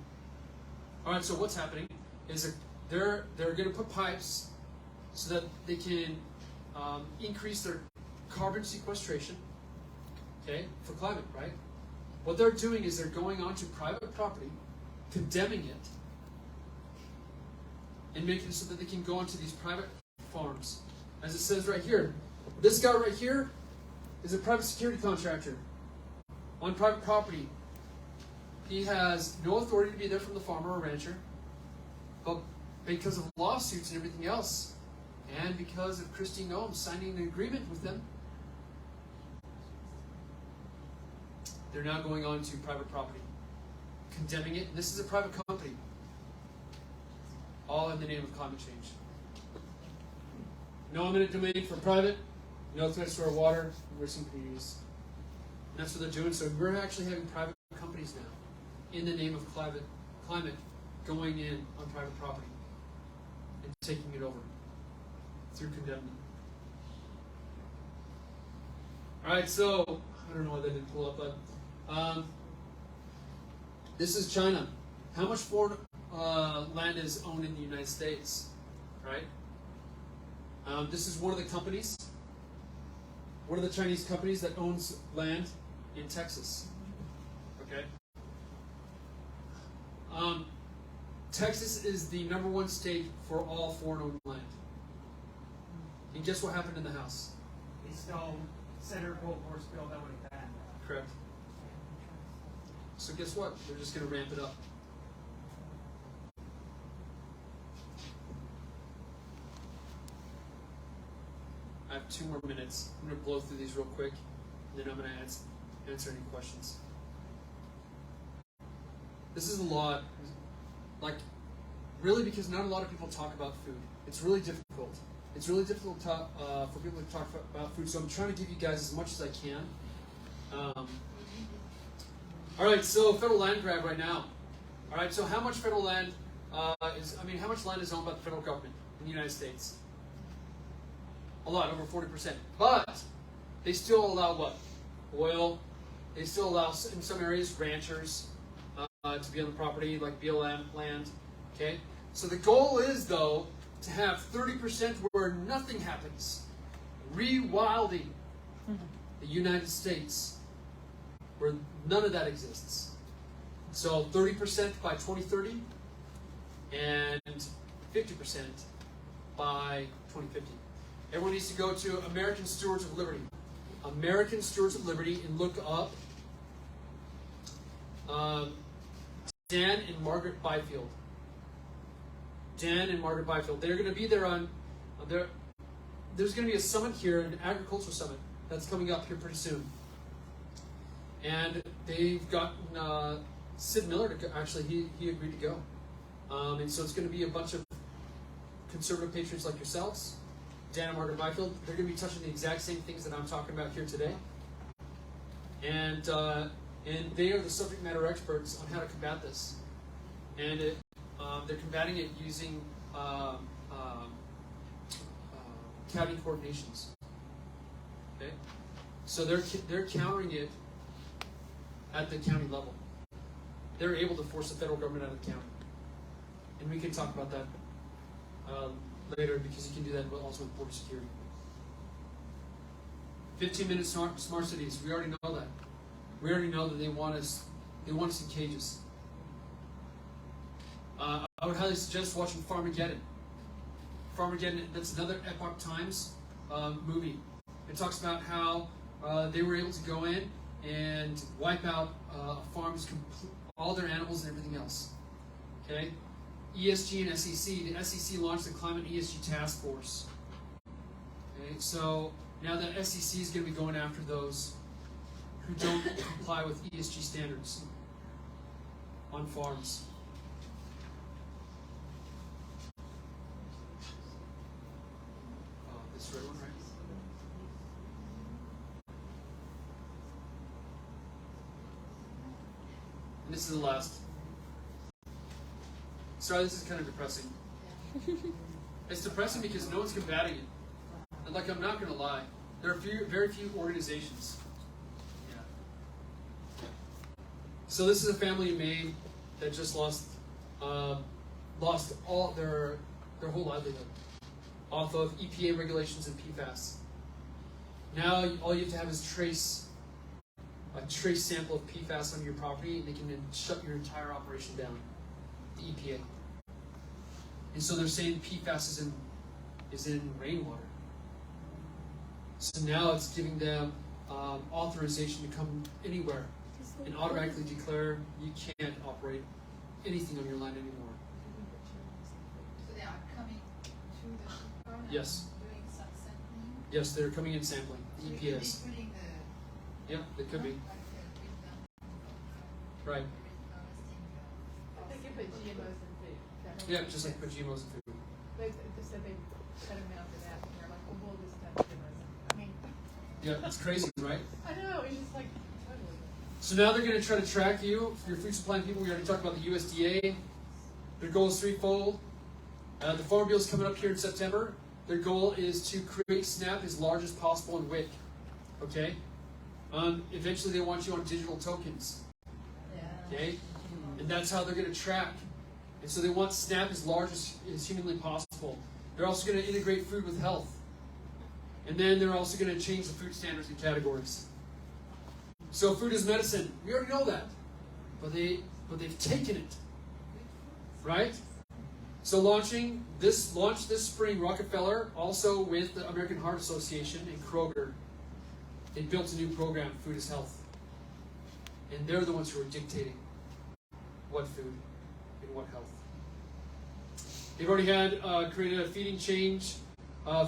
All right, so what's happening is they're going to put pipes so that they can increase their carbon sequestration, okay, for climate, right? What they're doing is they're going onto private property, condemning it, and making it so that they can go onto these private farms. As it says right here, this guy right here is a private security contractor on private property. He has no authority to be there from the farmer or rancher, but because of lawsuits and everything else, and because of Christine Noem signing an agreement with them, they're now going on to private property, condemning it. And this is a private company, all in the name of climate change. No eminent domain for private, no threats to our water, risking communities. And that's what they're doing. So we're actually having private companies now, in the name of climate, going in on private property and taking it over through condemning. All right, so I don't know why that didn't pull up, but this is China. How much foreign land is owned in the United States? Right. This is one of the companies. One of the Chinese companies that owns land in Texas. Okay. Texas is the #1 state for all foreign-owned land. And guess what happened in the House? They still Senator Goldberg's bill that would have banned that. Correct. So guess what? They're just going to ramp it up. I have 2 more minutes. I'm going to blow through these real quick, and then I'm going to answer any questions. This is a lot, like, really, because not a lot of people talk about food. It's really difficult. It's really difficult for people to talk about food, so I'm trying to give you guys as much as I can. All right, so federal land grab right now. All right, so how much federal land how much land is owned by the federal government in the United States? A lot, over 40%. But they still allow what? Oil. They still allow, in some areas, ranchers to be on the property, like BLM land. Okay? So the goal is, though, to have 30% where nothing happens. Rewilding the United States, where none of that exists. So 30% by 2030 and 50% by 2050. Everyone needs to go to American Stewards of Liberty. American Stewards of Liberty, and look up Dan and Margaret Byfield. Dan and Margaret Byfield. They're going to be there on there's going to be a summit here, an agricultural summit that's coming up here pretty soon. And they've gotten Sid Miller to actually he agreed to go. And so it's going to be a bunch of conservative patriots like yourselves, Dan and Margaret Byfield. They're going to be touching the exact same things that I'm talking about here today. And they are the subject matter experts on how to combat this. And they're combating it using county coordinations. Okay, so they're countering it at the county level. They're able to force the federal government out of the county, and we can talk about that later, because you can do that also with border security. 15-minute smart cities. We already know that. We already know that they want us in cages. I would highly suggest watching Farmageddon. Farmageddon, that's another Epoch Times movie. It talks about how they were able to go in and wipe out farms, all their animals and everything else. Okay? ESG and SEC. The SEC launched the Climate ESG Task Force. Okay, so now the SEC is going to be going after those who don't comply with ESG standards on farms. This red one, right? And this is the last. Sorry, this is kind of depressing. It's depressing because no one's combating it. And like, I'm not going to lie, there are very few organizations. Yeah. So this is a family in Maine that just lost all their whole livelihood off of EPA regulations and PFAS. Now all you have to have is a trace sample of PFAS on your property, and they can then shut your entire operation down. The EPA. And so they're saying PFAS is in rainwater. So now it's giving them authorization to come anywhere and automatically declare you can't operate anything on your land anymore. So they are coming to the farm and Yes. doing some sampling? Yes, they're coming in sampling. The So EPA they is. could be putting the Yep, they could be. Right. They can put GMOs in food. That Yeah, makes just like sense. put GMOs in food. They just said they cut them out for that, and they're like, well, we'll just have GMOs. I mean, Yeah, it's crazy, right? I know, it's just like, totally. So now they're going to try to track you, your food supply people. We already talked about the USDA. Their goal is threefold. The Farm Bill is coming up here in September. Their goal is to create SNAP as large as possible in WIC. Okay? Eventually they want you on digital tokens. Okay? And that's how they're going to track. And so they want SNAP as large as humanly possible. They're also going to integrate food with health. And then they're also going to change the food standards and categories. So food is medicine. We already know that. But they've taken it. Right? So launch this spring, Rockefeller, also with the American Heart Association and Kroger, they built a new program, Food is Health. And they're the ones who are dictating what food and what health. They've already had created a feeding change,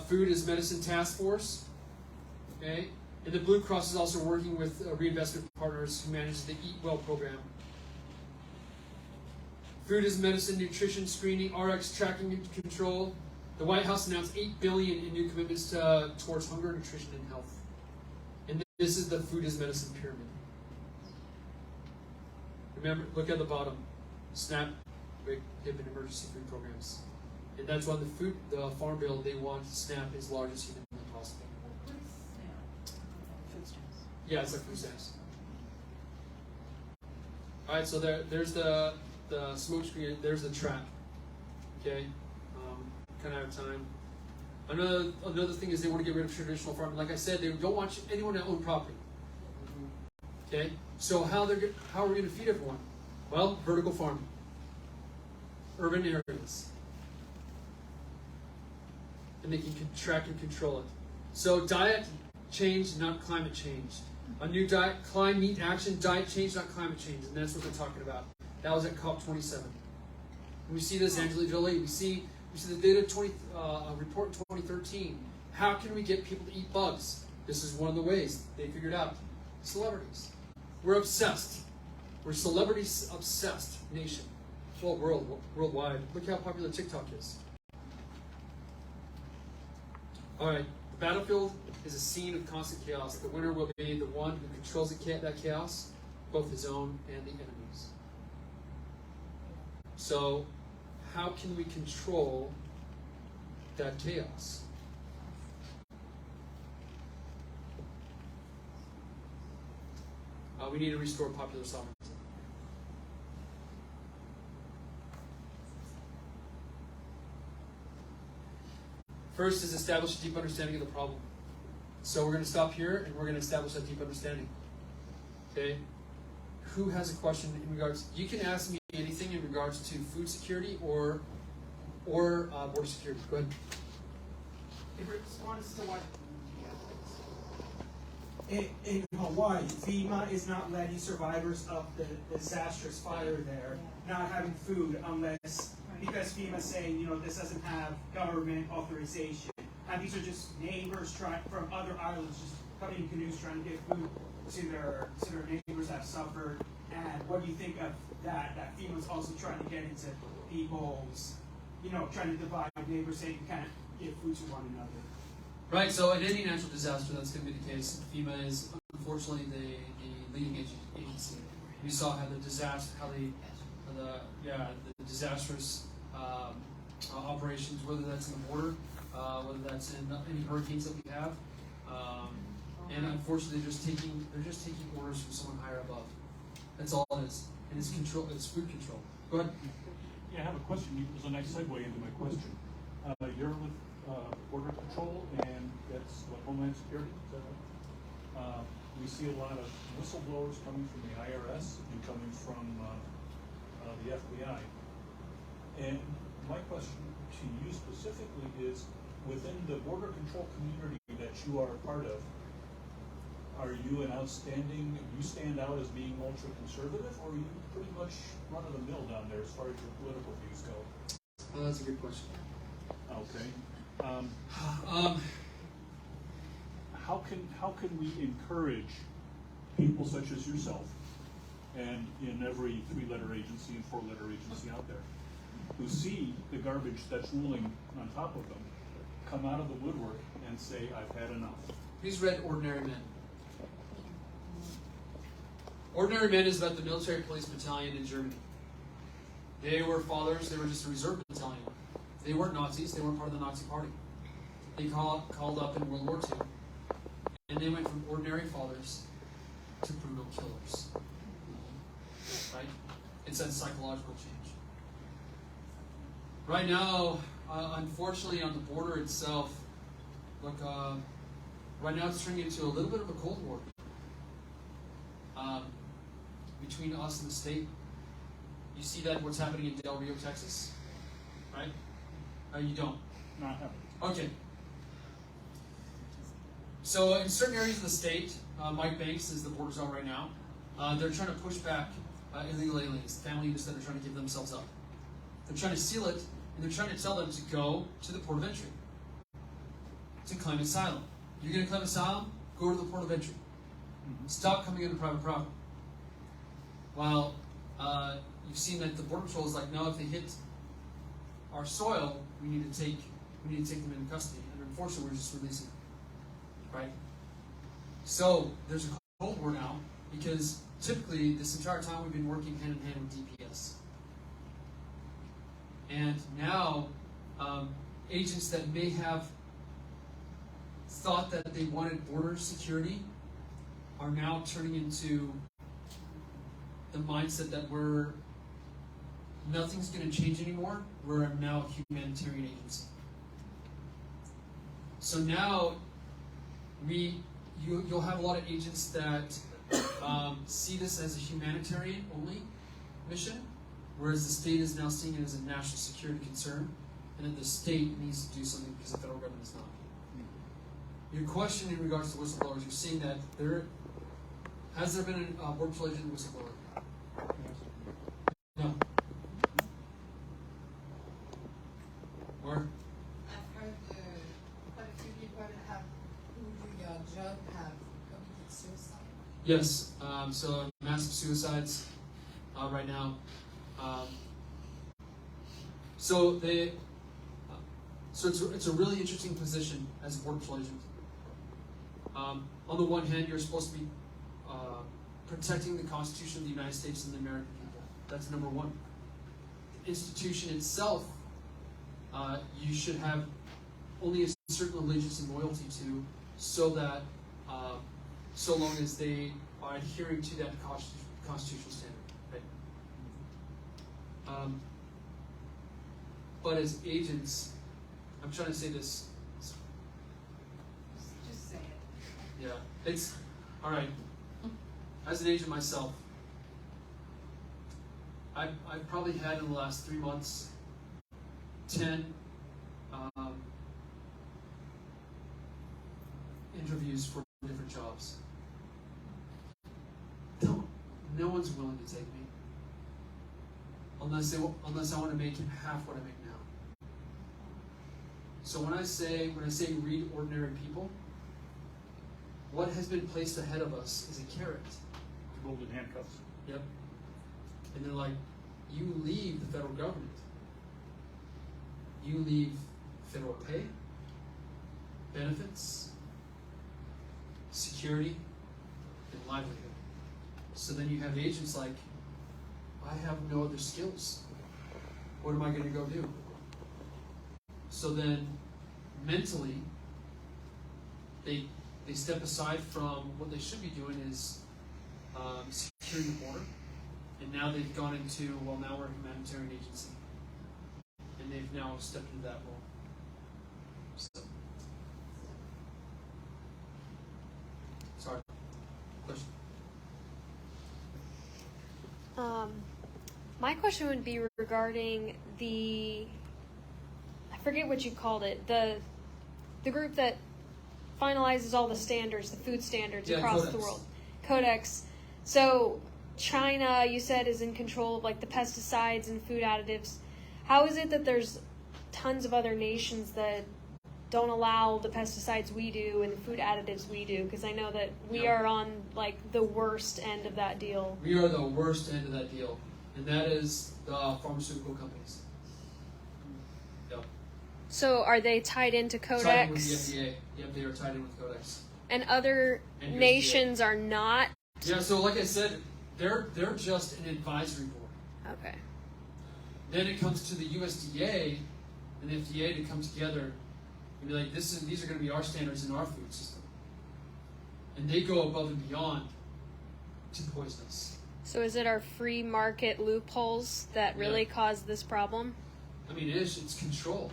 Food is Medicine Task Force. Okay? And the Blue Cross is also working with Reinvestment Partners who manages the Eat Well program. Food is Medicine, Nutrition Screening, RX Tracking and Control. The White House announced $8 billion in new commitments towards hunger, nutrition, and health. And this is the Food is Medicine pyramid. Remember, look at the bottom. SNAP, WIC, HIP, and emergency food programs. And that's why the Farm Bill, they want SNAP as large as humanly possible. What is SNAP? Food stamps. Yeah, it's like food stamps. Alright, so there's the smoke screen, there's the track. Okay? Kind of out of time. Another thing is they want to get rid of traditional farming. Like I said, they don't want anyone to own property. Okay? So how are we going to feed everyone? Well, vertical farming. Urban areas. And they can track and control it. So diet change, not climate change. A new diet, climate action, diet change, not climate change. And that's what they're talking about. That was at COP27. And we see this, Angela Jolie. We see the data report in 2013. How can we get people to eat bugs? This is one of the ways they figured out. Celebrities. We're obsessed. We're celebrity-obsessed nation. Well, worldwide. Look how popular TikTok is. All right. The battlefield is a scene of constant chaos. The winner will be the one who controls that chaos, both his own and the enemy's. So, how can we control that chaos? We need to restore popular sovereignty. First is establish a deep understanding of the problem. So we're going to stop here and we're going to establish that deep understanding. Okay? Who has a question in regards? You can ask me anything in regards to food security or border security. Go ahead. In response to what in Hawaii, FEMA is not letting survivors of the disastrous fire there not having food unless, because FEMA's saying, you know, this doesn't have government authorization. And these are just neighbors from other islands just coming in canoes trying to get food to their neighbors that have suffered. And what do you think of that? That FEMA's also trying to get into people's, you know, trying to divide neighbors, saying you can't give food to one another. Right, so in any natural disaster, that's going to be the case. FEMA is unfortunately the leading agency. We saw how the disastrous operations, whether that's in the border, whether that's in any hurricanes that we have, and unfortunately they're just taking orders from someone higher above. That's all it is, and it's control. It's food control. Go ahead. Yeah, I have a question. It was a nice segue into my question. You're with Border Control, and that's what, Homeland Security? Is that right? We see a lot of whistleblowers coming from the IRS and coming from the FBI. And my question to you specifically is, within the border control community that you are a part of, are you an outstanding, you stand out as being ultra-conservative, or are you pretty much run-of-the-mill down there as far as your political views go? Oh, that's a good question. Okay. How can we encourage people such as yourself, and in every 3-letter agency and 4-letter agency out there, who see the garbage that's rolling on top of them, come out of the woodwork and say, I've had enough? Who's read Ordinary Men? Ordinary Men is about the military police battalion in Germany. They were fathers, they were just a reserve battalion. They weren't Nazis, they weren't part of the Nazi party. They called up in World War II, and they went from ordinary fathers to brutal killers. Right? It's that psychological change. Right now, unfortunately, on the border itself, look, right now it's turning into a little bit of a Cold War between us and the state. You see that what's happening in Del Rio, Texas, right? You don't. Not happening. Okay. So in certain areas of the state, Mike Banks is the border zone right now. They're trying to push back illegal aliens, family units that are trying to give themselves up. They're trying to seal it, and they're trying to tell them to go to the port of entry to claim asylum. You're going to claim asylum? Go to the port of entry. Stop coming into private property. While you've seen that the Border Patrol is like, no, if they hit our soil, we need to take them into custody. And unfortunately, we're just releasing them. Right? So there's a Cold War now, because typically this entire time we've been working hand in hand with DPS. And now agents that may have thought that they wanted border security are now turning into the mindset that nothing's going to change anymore. We're now a humanitarian agency. So now you'll have a lot of agents that see this as a humanitarian only mission, whereas the state is now seeing it as a national security concern, and that the state needs to do something because the federal government is not. Your question in regards to whistleblowers, you're seeing that has there been a Border Patrol agent whistleblower? No. Or? I've heard quite a few people who do your job have committed suicide. Yes. So massive suicides right now. So it's a really interesting position as a Border Patrol agent. On the one hand, you're supposed to be protecting the Constitution of the United States and the American people. That's number one. The institution itself, you should have only a certain allegiance and loyalty to, so that so long as they are adhering to that constitutional standard. Right? But as agents, I'm trying to say this. Just say it. Yeah, it's all right. As an agent myself, I've probably had in the last 3 months 10 interviews for different jobs. No one's willing to take me unless I want to make half what I make now. So when I say read ordinary people, what has been placed ahead of us is a carrot. Golden handcuffs. Yep. And they're like, you leave the federal government. You leave federal pay, benefits, security, and livelihood. So then you have agents like, I have no other skills. What am I going to go do? So then mentally, they step aside from what they should be doing is securing the border. And now they've gone into, well, now we're a humanitarian agency. And they've now stepped into that role. So. Sorry. Question? My question would be regarding I forget what you called it, the group that finalizes all the standards, the food standards across Codex. the world. Codex. So China, you said, is in control of like the pesticides and food additives. How is it that there's tons of other nations that don't allow the pesticides we do and the food additives we do? Because I know that we are on like the worst end of that deal. We are the worst end of that deal, and that is the pharmaceutical companies. Yep. So are they tied into Codex? Tied in with the FDA. Yep, they are tied in with Codex. And other And nations are not? Yeah, so like I said, they're just an advisory board. Okay. Then it comes to the USDA and the FDA to come together and be like, these are going to be our standards in our food system. And they go above and beyond to poison us. So is it our free market loopholes that really cause this problem? I mean, it's control.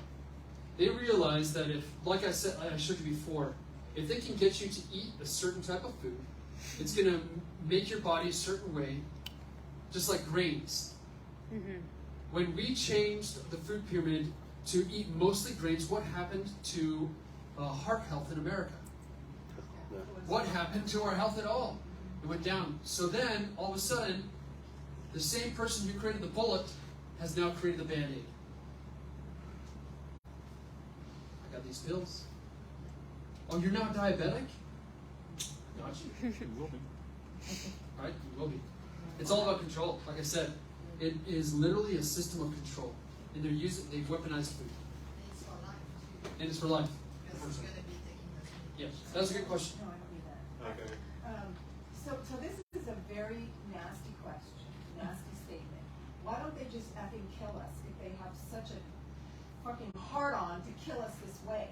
They realize that if, like I said, I showed you before, if they can get you to eat a certain type of food, it's going to make your body a certain way, just like grains. Mm-hmm. When we changed the food pyramid to eat mostly grains, what happened to heart health in America? What happened to our health at all? It went down. So then, all of a sudden, the same person who created the bullet has now created the Band-Aid. I got these pills. Oh, you're not diabetic? Got you. You will be. Right? You will be. It's all about control. Like I said, it is literally a system of control. And they've weaponized food. It's for life too, And it's for life. because it's gonna be taking us. Yes. That's a good question. No, I don't need that. Okay. So this is a very nasty question, nasty statement. Why don't they just effing kill us if they have such a fucking hard-on to kill us this way?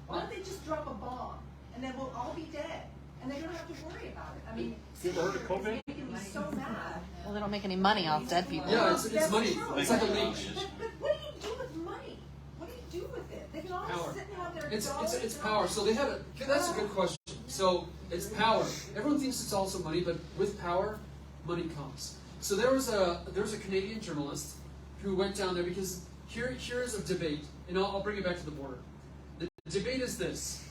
Why don't they just drop a bomb and then we'll all be dead and they don't have to worry about it? I mean, You ever heard of COVID? it's making me so mad. Well, they don't make any money off dead people. Yeah, it's That's money. true. It's like a leech. But what do you do with money? What do you do with it? They can all Power. sit and have their It's dollars. power. So they have that's a good question. So it's power. Everyone thinks it's also money, but with power, money comes. So there was a Canadian journalist who went down there because here's a debate, and I'll bring it back to the border. The debate is this: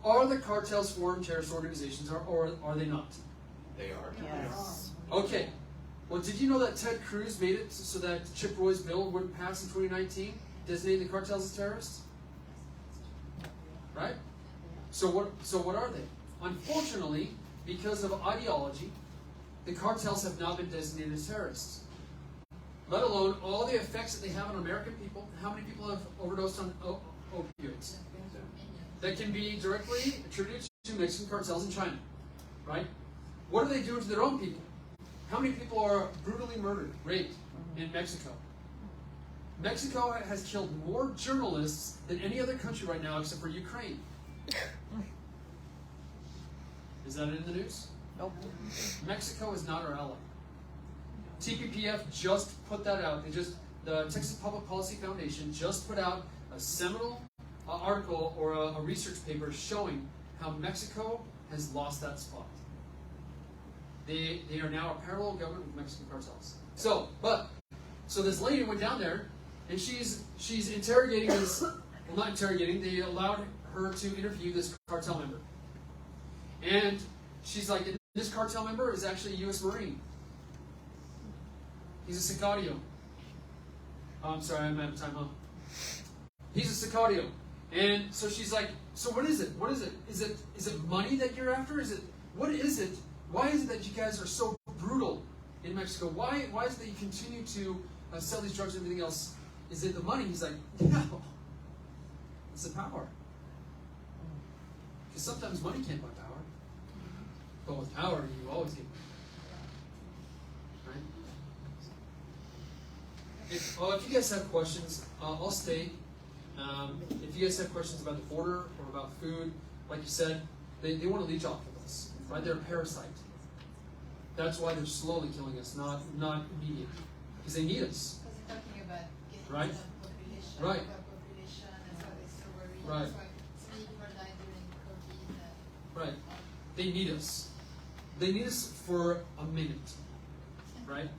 are the cartels foreign terrorist organizations, or are they not? They are. Yes. Okay. Well, did you know that Ted Cruz made it so that Chip Roy's bill wouldn't pass in 2019, designating the cartels as terrorists? Right? So what are they? Unfortunately, because of ideology, the cartels have not been designated as terrorists. Let alone all the effects that they have on American people. How many people have overdosed on opioids? That can be directly attributed to Mexican cartels in China. Right? What are they doing to their own people? How many people are brutally murdered, raped in Mexico? Mexico has killed more journalists than any other country right now except for Ukraine. Is that in the news? Nope. Mexico is not our ally. TPPF just put that out. The Texas Public Policy Foundation just put out a seminal article or a research paper showing how Mexico has lost that spot. They are now a parallel government with Mexican cartels. So this lady went down there, and she's interrogating this. Well, not interrogating. They allowed her to interview this cartel member, and she's like, this cartel member is actually a U.S. Marine. He's a sicario. Oh, I'm sorry, I'm out of time, huh? He's a sicario. And so she's like, so what is it? What is it? Is it money that you're after? What is it? Why is it that you guys are so brutal in Mexico? Why is it that you continue to sell these drugs and everything else? Is it the money? He's like, no. It's the power. Because sometimes money can't buy power. But with power, you always get money. Right? If you guys have questions, I'll stay. If you guys have questions about the border or about food, like you said, they want to leech off of us. Right? They're a parasite. That's why they're slowly killing us, not immediately. Because they need us. Because they're talking about getting Right. rid of population, Right. overpopulation, that's why they're so worried. Right. That's why so many people died during COVID. Right. They need us. They need us for a minute. Right?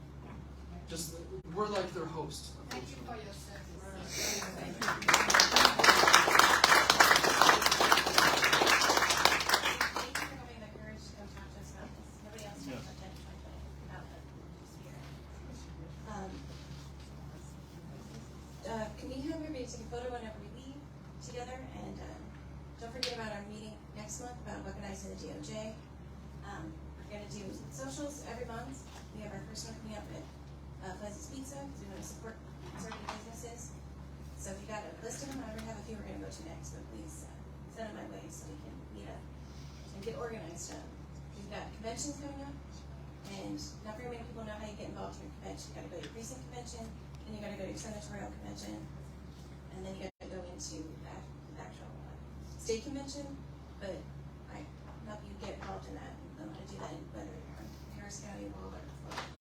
Just, we're like their host. Thank you for your service. Thank you for having the courage to come talk to us about this. Nobody else Yeah. talked about the spirit. Can we have everybody take a photo whenever we leave together? And don't forget about our meeting next month about weaponizing the DOJ. We're going to do socials every month. We have our first one coming up at Fuzzy's Pizza because we want to support conservative businesses. So if you got a list of them, I already have a few we're going to go to next, but please send them my way so we can meet up and get organized. We've got conventions coming up, and not very many people know how you get involved in your convention. You got to go to your precinct convention, then you got to go to your senatorial convention, and then you got to go into the actual state convention. But I help you get involved in that and learn how to do that, whether you're in Harris County, Waller, or Florida.